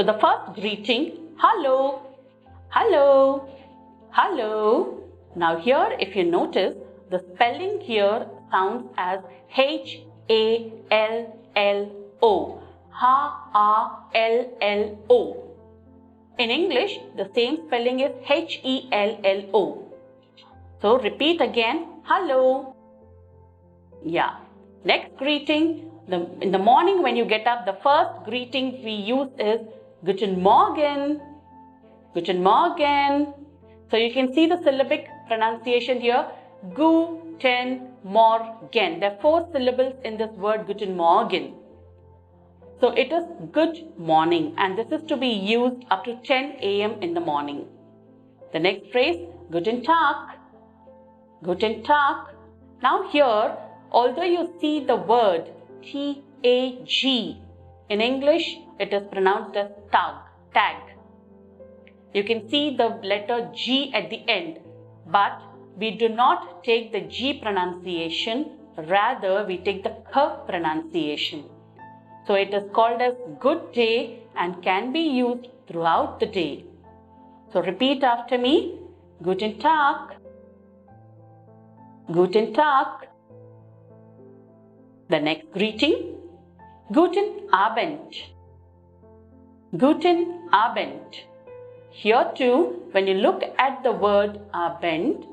So the first greeting, hello, hello, hello. Now here if you notice, the spelling here sounds as H-A-L-L-O. Ha-A-L-L-O. In English, the same spelling is H-E-L-L-O. So repeat again, hello. Yeah. Next greeting, in the morning when you get up, the first greeting we use is Guten Morgen. Guten Morgen. So you can see the syllabic pronunciation here, Guten Morgen. There are 4 syllables in this word Guten Morgen. So it is good morning, and this is to be used up to 10 a.m. in the morning. The next phrase, Guten Tag. Guten Tag. Now here, although you see the word T-A-G, in English it is pronounced as tag. You can see the letter G at the end, but we do not take the G pronunciation, rather we take the K pronunciation. So it is called as good day and can be used throughout the day. So repeat after me, Guten Tag. Guten Tag. The next greeting, Guten Abend. Guten Abend. Here too, when you look at the word Abend,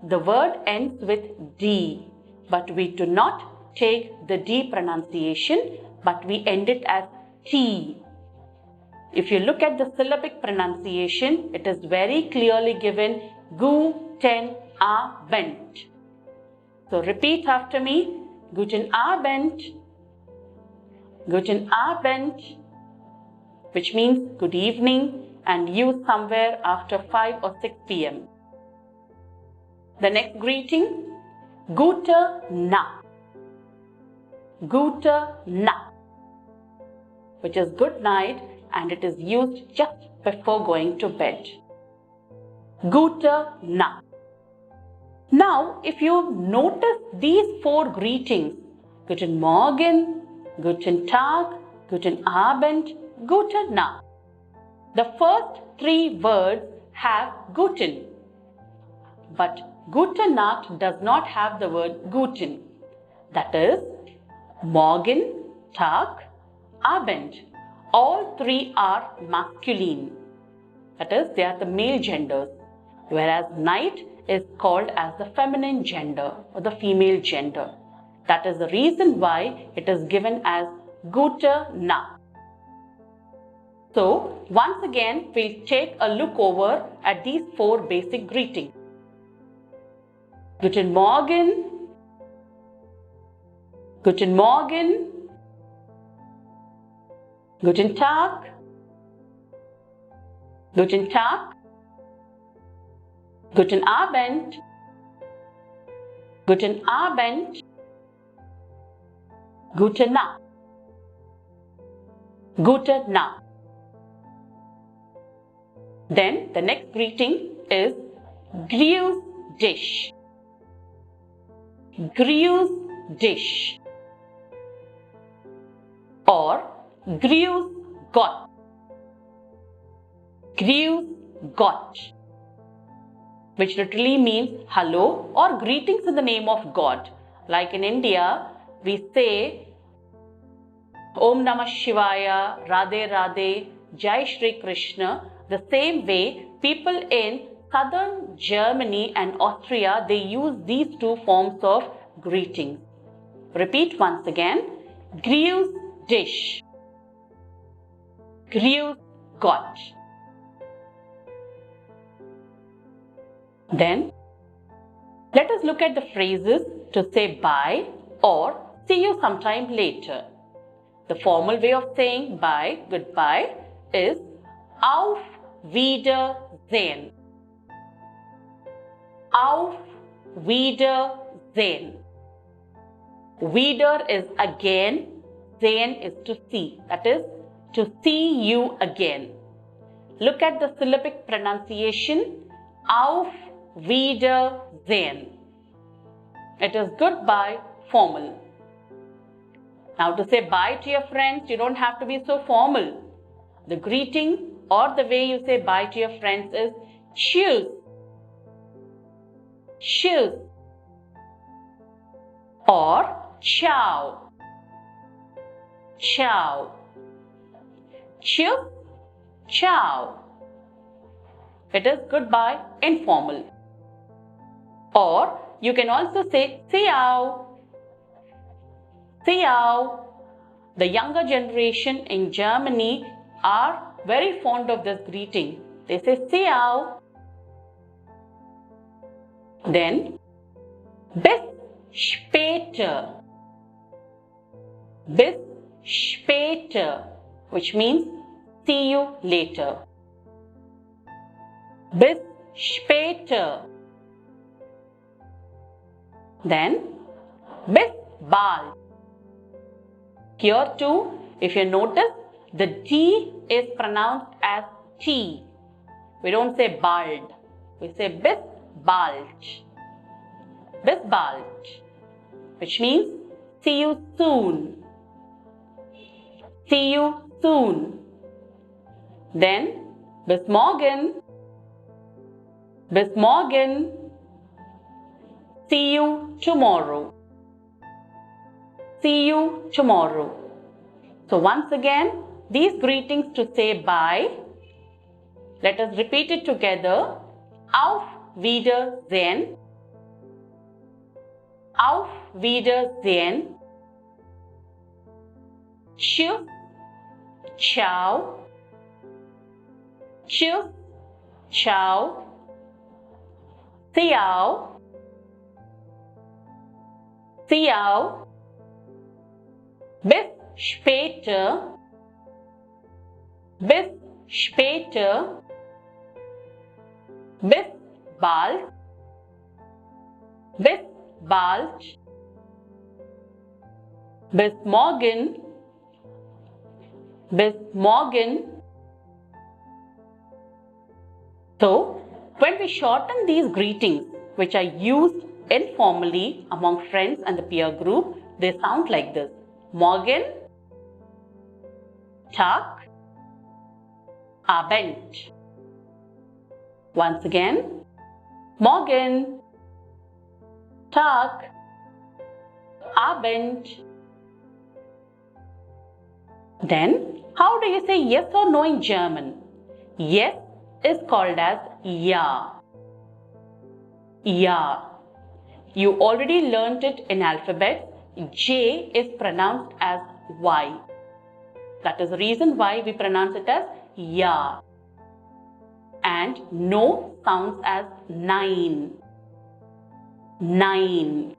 the word ends with D, but we do not take the D pronunciation, but we end it as T. If you look at the syllabic pronunciation, it is very clearly given Guten Abend. So repeat after me, Guten Abend. Guten Abend, which means good evening and used somewhere after 5 or 6 p.m. The next greeting, Gute Nacht. Gute Nacht, which is good night, and it is used just before going to bed. Gute Nacht. Now, if you notice these 4 greetings, Guten Morgen, Guten Tag, Guten Abend, Gute Nacht, the first 3 words have Guten, but Gute Nacht does not have the word Guten. That is, Morgen, Tag, Abend. All 3 are masculine. That is, they are the male genders. Whereas night is called as the feminine gender or the female gender. That is the reason why it is given as Gute Nacht. So, once again, we'll take a look over at these 4 basic greetings. Guten Morgen. Guten Morgen. Guten Tag. Guten Tag. Guten Abend. Guten Abend. Gute Nacht. Gute Nacht. Then the next greeting is Grüß dich. Grüß dich. Or Grüß Gott. Grüß Gott, which literally means hello or greetings in the name of God. Like in India, we say Om Namah Shivaya, Radhe Radhe, Jai Shri Krishna. The same way, people in southern Germany and Austria, they use these 2 forms of greetings. Repeat once again, Grüß dich. Grüß Gott. Then, let us look at the phrases to say bye or see you sometime later. The formal way of saying bye, goodbye, is Auf Wiedersehen. Auf Wiedersehen. Wieder is again, sehen is to see. That is, to see you again. Look at the syllabic pronunciation, Auf Wiedersehen. It is goodbye formal. Now to say bye to your friends, you don't have to be so formal. the greeting or the way you say bye to your friends is tschüss, tschüss, or ciao, ciao, tschüss, ciao. It is goodbye, informal. Or you can also say ciao, ciao. The younger generation in Germany are very fond of this greeting. They say ciao. Then bis später, bis später, which means see you later. Bis später. Then bis bald. Here too, if you notice, the T is pronounced as T. We don't say bald. We say bis bald. Bis bald, which means see you soon. See you soon. Then bis morgen. Bis morgen. See you tomorrow. See you tomorrow. So once again, these greetings to say bye. Let us repeat it together. Auf Wiedersehen. Auf Wiedersehen. Tschüss. Ciao. Tschüss. Ciao. Ciao. Ciao. Bis später. Bis später. Bis bald. Bis bald. Bis morgen. Bis morgen. So, when we shorten these greetings, which are used informally among friends and the peer group, they sound like this. Morgen, Tag, Abend. Once again, Morgen, Tag, Abend. Then, how do you say yes or no in German? Yes is called as ja. Ja. You already learnt it in alphabet. J is pronounced as Y. That is the reason why we pronounce it as ja. And no sounds as nine. Nine.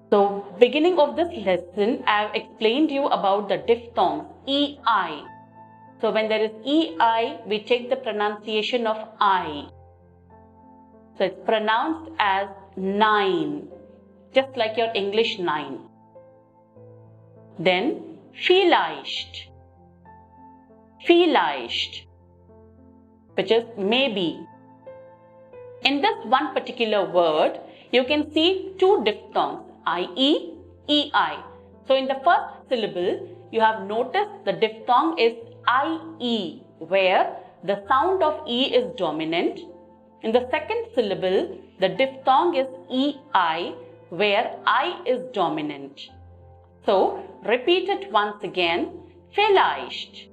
So, beginning of this lesson, I have explained you about the diphthongs, EI. So, when there is EI, we take the pronunciation of I. So, it's pronounced as nine, just like your English nine. Then, vielleicht. Vielleicht, which is maybe. In this one particular word, you can see two diphthongs, IE, EI. So, in the first syllable, you have noticed the diphthong is IE, where the sound of E is dominant. In the second syllable, the diphthong is EI, where I is dominant. So, repeat it once again. Vielleicht.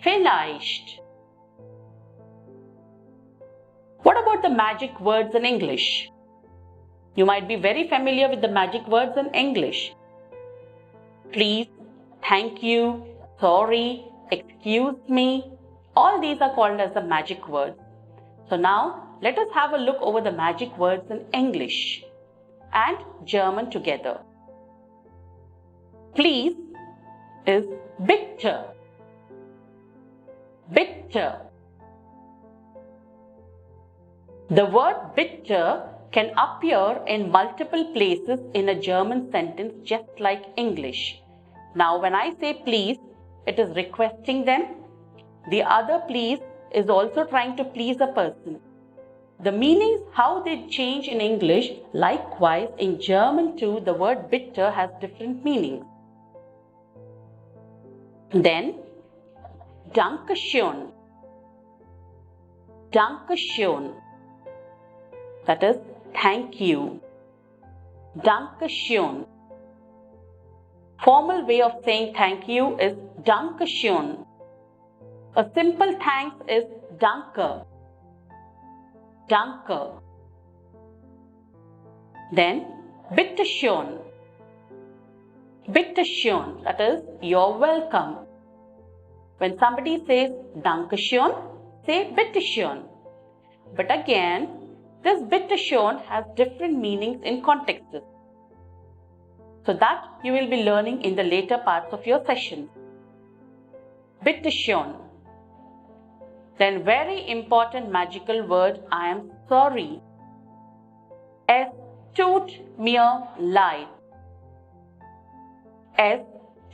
Vielleicht. What about the magic words in English? You might be very familiar with the magic words in English. Please, thank you, sorry, excuse me. All these are called as the magic words. So now, let us have a look over the magic words in English and German together. Please is bitte. Bitte. The word bitte can appear in multiple places in a German sentence just like English. Now, when I say please, it is requesting them. The other please is also trying to please a person. The meanings, how they change in English, likewise in German too, the word bitte has different meanings. Then, Dankeschön. Dankeschön. That is thank you. Dankeschön. Formal way of saying thank you is Dankeschön. A simple thanks is Danke. Danke. Then Bitteschön. Bitteschön, that is you're welcome. When somebody says Dankeschön, say Bitteschön. But again, this Bitteschön has different meanings in contexts. So that you will be learning in the later parts of your session. Bitteschön. Then very important magical word, I am sorry. Es tut mir leid. Es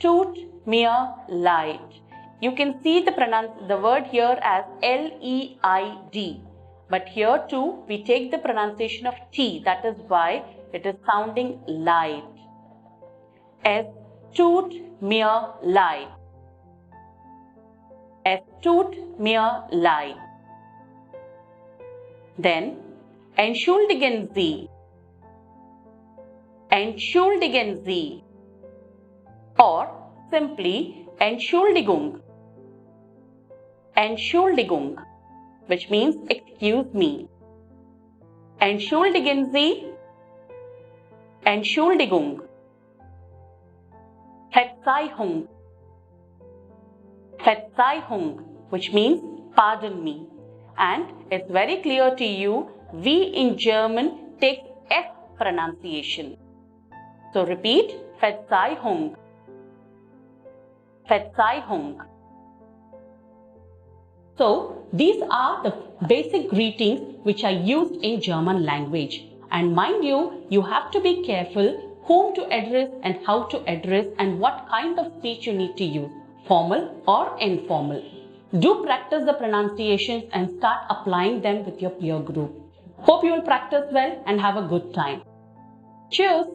tut mir leid. You can see the word here as L-E-I-D. But here too, we take the pronunciation of T. That is why it is sounding light. Es tut mir leid. Es tut mir leid. Then, entschuldigen Sie. Entschuldigen Sie. Or simply Entschuldigung. Entschuldigung, which means excuse me. Entschuldigen Sie. Entschuldigung. Verzeihung. Verzeihung, which means pardon me. And it's very clear to you, we in German take F pronunciation. So repeat, Verzeihung. Verzeihung. So these are the basic greetings which are used in German language. And mind you, you have to be careful whom to address and how to address and what kind of speech you need to use, formal or informal. Do practice the pronunciations and start applying them with your peer group. Hope you will practice well and have a good time. Cheers!